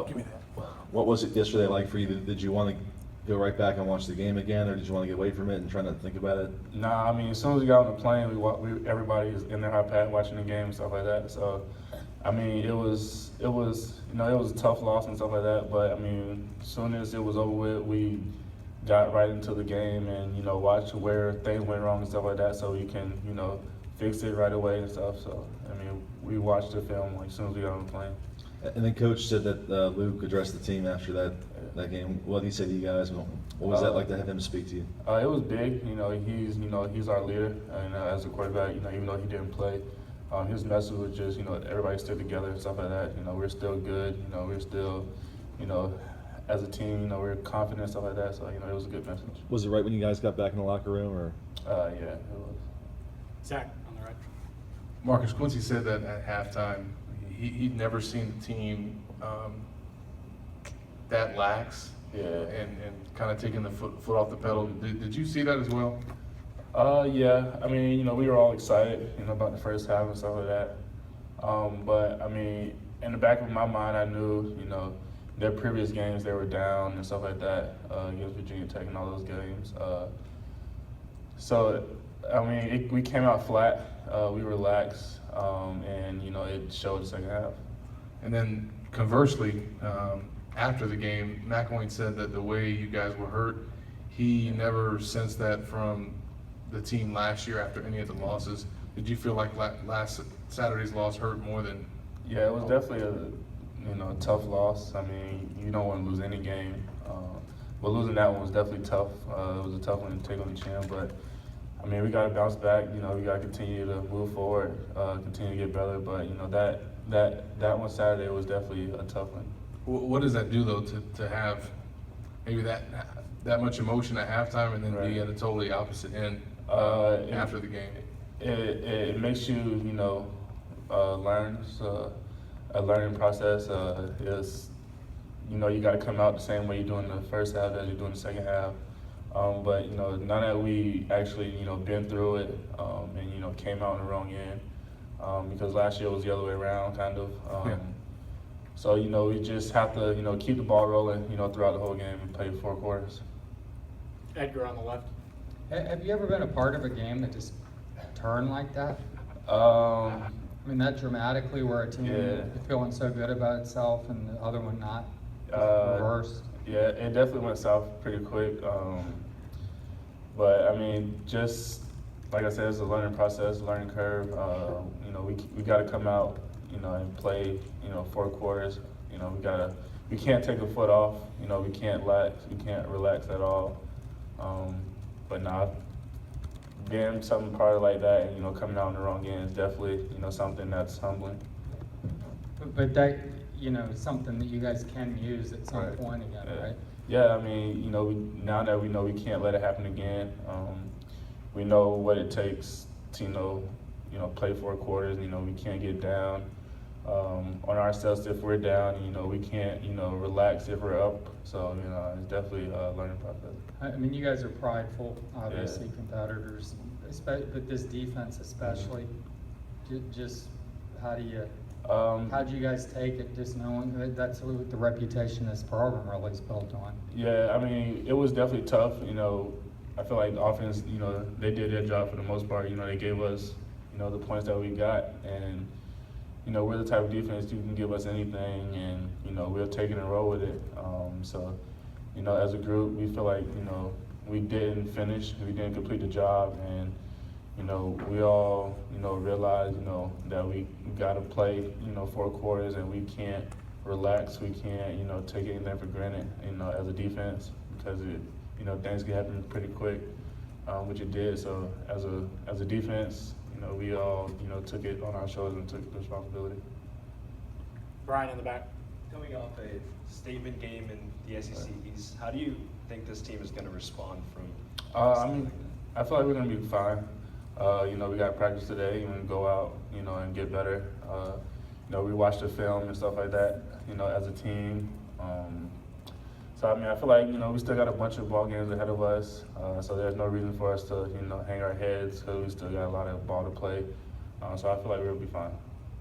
Give me that. What was it yesterday like for you? Did you want to go right back and watch the game again, or did you want to get away from it and try not to think about it? Nah, I mean, as soon as we got on the plane, everybody is in their iPad watching the game and stuff like that. So, I mean, it was it was a tough loss and stuff like that. But I mean, as soon as it was over with, we got right into the game and watched where things went wrong and stuff like that, so we can fix it right away and stuff. So, I mean, we watched the film like as soon as we got on the plane. And then Coach said that Luke addressed the team after that game. What did he say to you guys? What was that like to have him speak to you? It was big. He's our leader, and as a quarterback, even though he didn't play, his message was just everybody stick together and stuff like that. We're still good. We're still as a team, we're confident and stuff like that. So it was a good message. Was it right when you guys got back in the locker room, or? Yeah, it was. Zach on the right. Marcus, Quincy said that at halftime he'd never seen the team that lax, and kind of taking the foot off the pedal. Did you see that as well? Yeah. I mean, we were all excited, about the first half and stuff like that. But I mean, in the back of my mind, I knew, their previous games they were down and stuff like that against Virginia Tech and all those games. So I mean, we came out flat. We relaxed, and it showed the second half. And then conversely, after the game, McElwain said that the way you guys were hurt, he never sensed that from the team last year after any of the losses. Did you feel like last Saturday's loss hurt more than? Yeah, it was definitely a tough loss. I mean, you don't want to lose any game, but losing that one was definitely tough. It was a tough one to take on the chin, but I mean, we got to bounce back. We got to continue to move forward, continue to get better. But that one Saturday was definitely a tough one. What does that do though to have maybe that much emotion at halftime and then be at a totally opposite end after the game? It makes you learn. So a learning process is you got to come out the same way you do in the first half as you do in the second half. But now that we actually been through it and came out on the wrong end, because last year was the other way around kind of. So we just have to keep the ball rolling throughout the whole game and play 4 quarters. Edgar on the left. Have you ever been a part of a game that just turned like that? I mean, that dramatically, where a team is feeling so good about itself and the other one not, reversed? Yeah, it definitely went south pretty quick. But I mean, just like I said, it's a learning process, learning curve. We got to come out, and play, 4 quarters. We can't take a foot off. We can't relax at all. But now, being something part like that, and coming out in the wrong end is definitely, something that's humbling. But that, something that you guys can use at some point again, right? Yeah, I mean, now that we know we can't let it happen again, we know what it takes to, play 4 quarters. We can't get down on ourselves if we're down. We can't, relax if we're up. So, it's definitely a learning process. I mean, you guys are prideful, obviously, competitors, but this defense especially. Just how do you guys take it, just knowing that that's what the reputation this program really is built on? Yeah, I mean, it was definitely tough. I feel like the offense, they did their job for the most part. They gave us, the points that we got, and we're the type of defense you can give us anything, and we'll take it and roll with it. So, as a group, we feel like we didn't finish, we didn't complete the job, and we all realize that we got to play 4 quarters, and we can't relax, we can't take anything for granted as a defense, because things can happen pretty quick, which it did. So as a defense, we all took it on our shoulders and took the responsibility. Brian in the back. Coming off a statement game in the SEC East, how do you think this team is going to respond from? I mean, I feel like we're going to be fine. We got practice today and go out, and get better. We watched the film and stuff like that, as a team. So, I mean, I feel like, we still got a bunch of ball games ahead of us. So there's no reason for us to, hang our heads, because we still got a lot of ball to play. So I feel like we'll be fine.